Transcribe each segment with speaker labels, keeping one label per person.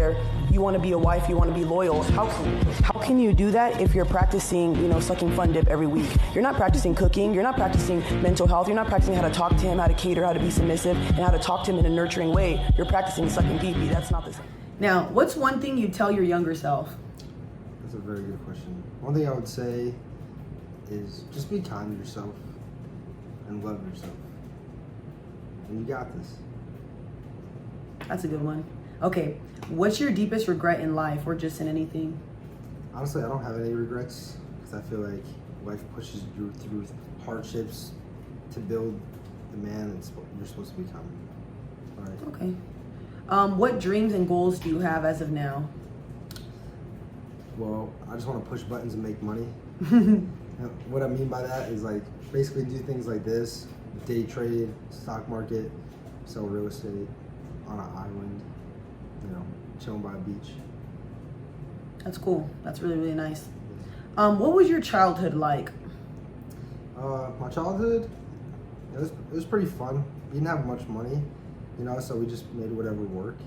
Speaker 1: where you want to be a wife, you want to be loyal. How can you do that if you're practicing, sucking fun dip every week? You're not practicing cooking, you're not practicing mental health, you're not practicing how to talk to him, how to cater, how to be submissive, and how to talk to him in a nurturing way. You're practicing sucking DP. That's not the same. Now, what's one thing you'd tell your younger self?
Speaker 2: That's a very good question. One thing I would say is just be kind to yourself and love yourself. And you got this.
Speaker 1: That's a good one. Okay, what's your deepest regret in life or just in anything?
Speaker 2: Honestly, I don't have any regrets because I feel like life pushes you through hardships to build the man you're supposed to become. All right.
Speaker 1: Okay. What dreams and goals do you have as of now?
Speaker 2: Well, I just want to push buttons and make money. What I mean by that is like basically do things like this, day trade, stock market, sell real estate on an island, chilling by a beach.
Speaker 1: That's cool. That's really, really nice. What was your childhood like?
Speaker 2: My childhood, it was pretty fun. We didn't have much money, so we just made whatever work.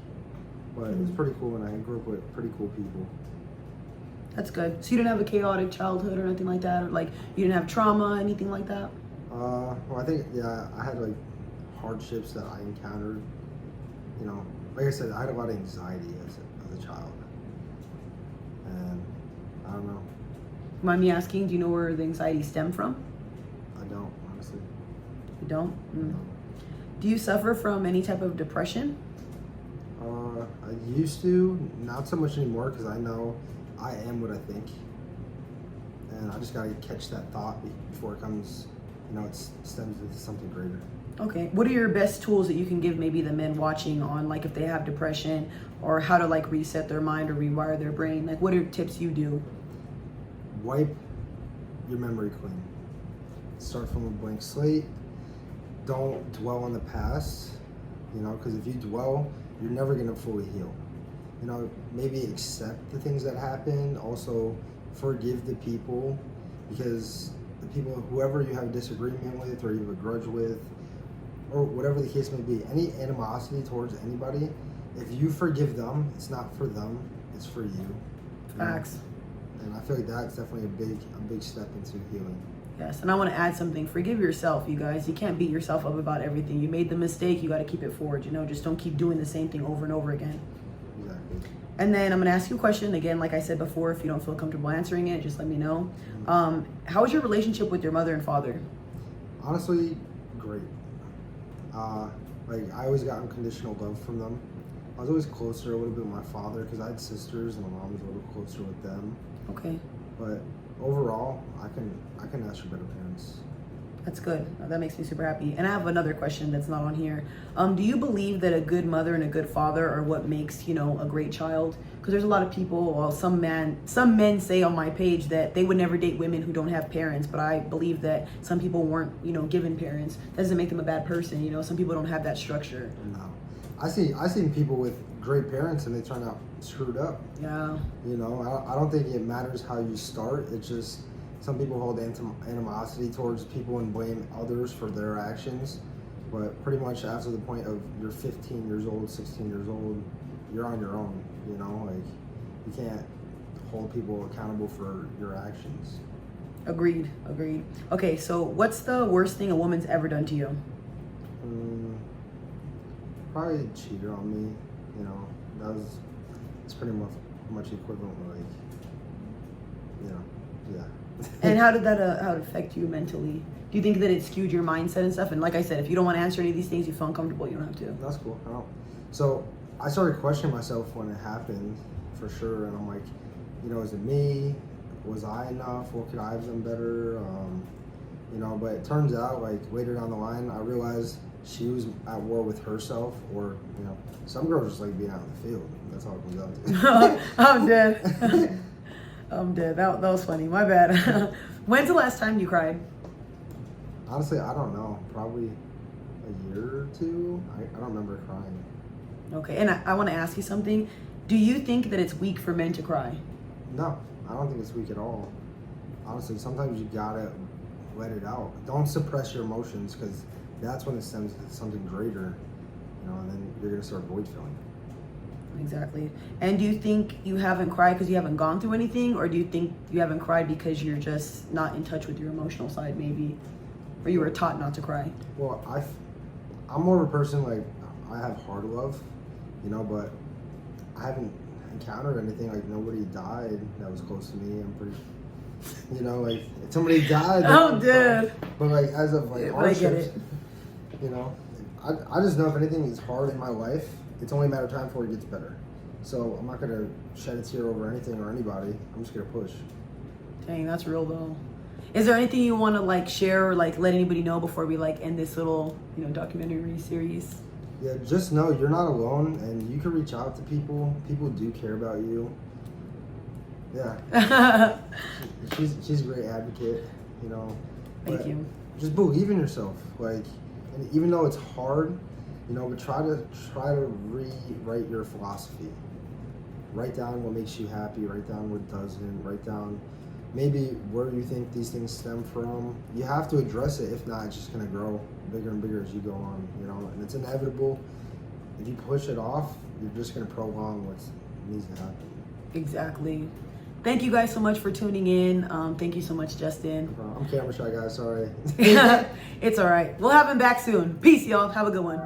Speaker 2: But it was pretty cool, and I grew up with pretty cool people.
Speaker 1: That's good. So you didn't have a chaotic childhood or anything like that? Or like you didn't have trauma, anything like that?
Speaker 2: Well, I think, I had like hardships that I encountered. Like I said, I had a lot of anxiety as a child. And I don't know.
Speaker 1: Mind me asking, do you know where the anxiety stemmed from?
Speaker 2: I don't, honestly.
Speaker 1: You don't?
Speaker 2: No.
Speaker 1: Do you suffer from any type of depression?
Speaker 2: I used to, not so much anymore because I know I am what I think. And I just gotta catch that thought before it comes, it stems into something greater.
Speaker 1: Okay. What are your best tools that you can give maybe the men watching on like if they have depression or how to like reset their mind or rewire their brain? Like what are tips you do?
Speaker 2: Wipe your memory clean. Start from a blank slate. Don't dwell on the past, because if you dwell, you're never gonna fully heal. Maybe accept the things that happened. Also forgive the people, because the people, whoever you have a disagreement with or you have a grudge with, or whatever the case may be, any animosity towards anybody, if you forgive them, it's not for them, it's for you.
Speaker 1: Facts.
Speaker 2: And I feel like that's definitely a big step into healing.
Speaker 1: Yes, and I want to add something. Forgive yourself, you guys. You can't beat yourself up about everything. You made the mistake, you got to keep it forward, just don't keep doing the same thing over and over again.
Speaker 2: Exactly.
Speaker 1: And then I'm going to ask you a question again, like I said before. If you don't feel comfortable answering it, just let me know. How is your relationship with your mother and father?
Speaker 2: Honestly, great. I always got unconditional love from them. I was always closer a little bit with my father because I had sisters and my mom was a little closer with them.
Speaker 1: Okay.
Speaker 2: But overall, I can ask for better parents.
Speaker 1: That's good. That makes me super happy. And I have another question that's not on here. Do you believe that a good mother and a good father are what makes, a great child? Because there's a lot of people, well, some men say on my page that they would never date women who don't have parents, but I believe that some people weren't, given parents. That doesn't make them a bad person, some people don't have that structure.
Speaker 2: No. I seen people with great parents and they turn out screwed up.
Speaker 1: Yeah.
Speaker 2: I don't think it matters how you start. It's just some people hold animosity towards people and blame others for their actions. But pretty much after the point of you're 15 years old, 16 years old, you're on your own, you can't hold people accountable for your actions. Agreed.
Speaker 1: Okay, so what's the worst thing a woman's ever done to you?
Speaker 2: Probably cheated on me, it's pretty much equivalent to yeah.
Speaker 1: And how did that how it affect you mentally? Do you think that it skewed your mindset and stuff? And like I said, if you don't want to answer any of these things, you feel uncomfortable, you don't have to.
Speaker 2: That's cool. I don't. So I started questioning myself when it happened, for sure. And I'm like, is it me? Was I enough? What could I have done better? But it turns out, like later down the line, I realized she was at war with herself, or some girls just like being out in the field. That's all it comes down to.
Speaker 1: I'm dead. I'm dead. That was funny. My bad. When's the last time you cried?
Speaker 2: Honestly, I don't know. Probably a year or two. I don't remember crying.
Speaker 1: Okay, and I want to ask you something. Do you think that it's weak for men to cry?
Speaker 2: No, I don't think it's weak at all. Honestly, sometimes you gotta let it out. Don't suppress your emotions, because that's when it stems to something greater, and then you're gonna start void filling.
Speaker 1: Exactly. And do you think you haven't cried because you haven't gone through anything, or do you think you haven't cried because you're just not in touch with your emotional side, maybe, or you were taught not to cry?
Speaker 2: Well, I'm more of a person, like, I have hard love, you know, but I haven't encountered anything. Like, nobody died that was close to me. I'm pretty, you know, like, if somebody died.
Speaker 1: Oh, dude.
Speaker 2: But like, as of like
Speaker 1: Yeah, but I get
Speaker 2: hardships,
Speaker 1: it.
Speaker 2: you know, I just know if anything is hard in my life, it's only a matter of time before it gets better. So I'm not gonna shed a tear over anything or anybody. I'm just gonna push.
Speaker 1: Dang, that's real though. Is there anything you want to like share or like let anybody know before we like end this little, you know, documentary series?
Speaker 2: Yeah, just know you're not alone, and you can reach out to people. People do care about you. Yeah, she's a great advocate, you know.
Speaker 1: Thank
Speaker 2: but
Speaker 1: you.
Speaker 2: Just believe in yourself, like, and even though it's hard, you know, but try to rewrite your philosophy. Write down what makes you happy. Write down what doesn't. Write down maybe where you think these things stem from. You have to address it. If not, it's just gonna grow bigger and bigger as you go on. You know, and it's inevitable. If you push it off, you're just gonna prolong what needs to happen.
Speaker 1: Exactly. Thank you guys so much for tuning in. Thank you so much, Justin.
Speaker 2: I'm camera shy, guys. Sorry.
Speaker 1: It's all right. We'll have him back soon. Peace, y'all. Have a good one.